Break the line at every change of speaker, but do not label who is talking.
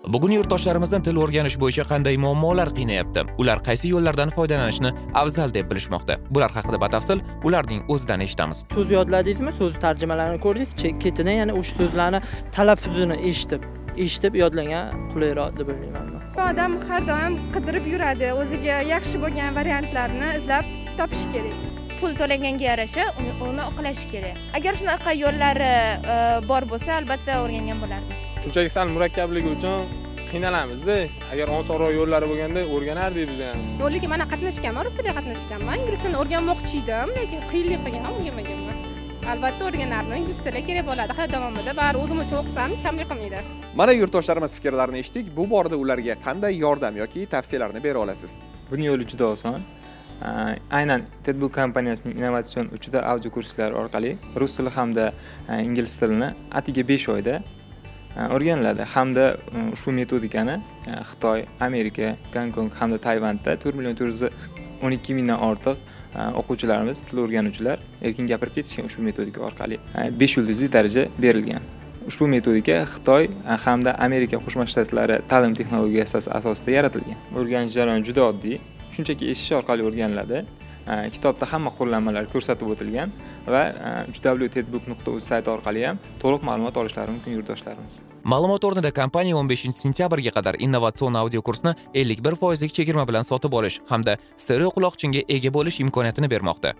Bugun yurtdoshlarimizdan til o'rganish bo'yicha qanday muammolar qiynayapti? Ular qaysi yo'llardan foydalanishni afzal deb bilishmoqda? Bular haqida batafsil ularning o'zidan eshitamiz.
So'z yodladingizmi? So'z tarjimalarini ko'rdingiz? Ketidan yana o'sha so'zlarni talaffuzini eshitib yodlagan qulayroq deb o'ylayman.
Odam har doim qidirib yuradi, o'ziga yaxshi bo'lgan variantlarni izlab topish kerak.
Pul to'laganga yarasha uni oqlash kerak. Agar shunaqa yo'llari bor bo'lsa, albatta o'rgangan bo'lardim.
Shunchaki sal murakkabligi uchun qiynalamiz-da. Agar osonroq yo'llari bo'lganda o'rganardik biz ham.
Yo'lga mana qatnashganman, rus tilida qatnashganman. Ingliz tilini o'rganmoqchi edim, lekin qiyinlik qilgan, o'rganmaganman. Albatta o'rganardim. Ingliz tili kerak bo'ladi. Hayot davomida baribir o'zim uchun o'qisam kamlik qilmaydi.
Mana yurtdoshlarimiz fikrlarini eshitdik. Bu borada ularga qanday yordam yoki tavsiyalarni bera olasiz?
Buning yo'li juda oson. Aynan Tedbook kompaniyasining innovatsion uchida audio kurslar orqali rus tili hamda ingliz tilini atiga 5 oyda o'rganiladi hamda ushbu metodikani Xitoy, Amerika, Gonkong hamda Tayvanda 4.412 mingdan ortiq o'quvchilarimiz, til o'rganuvchilar erkin gapirib ketishgan ushbu metodika orqali 5 yulduzli daraja berilgan. Ushbu metodika Xitoy hamda Amerika Qo'shma Shtatlari ta'lim texnologiyasi asosida yaratilgan. O'rganish jarayoni juda oddiy. Shunchaki eshitish orqali o'rganiladi. Kitobda hamma qo'llanmalar ko'rsatib o'tilgan va www.tedbook.uz sayti orqali ham to'liq ma'lumot olishlari mumkin yurtdoshlarimiz.
Ma'lumot o'rnida kompaniya 15-sentyabrga qadar innovatsion audio kursni 51% chegirma bilan sotib olish hamda stereo quloqchinga ega bo'lish imkoniyatini bermoqda.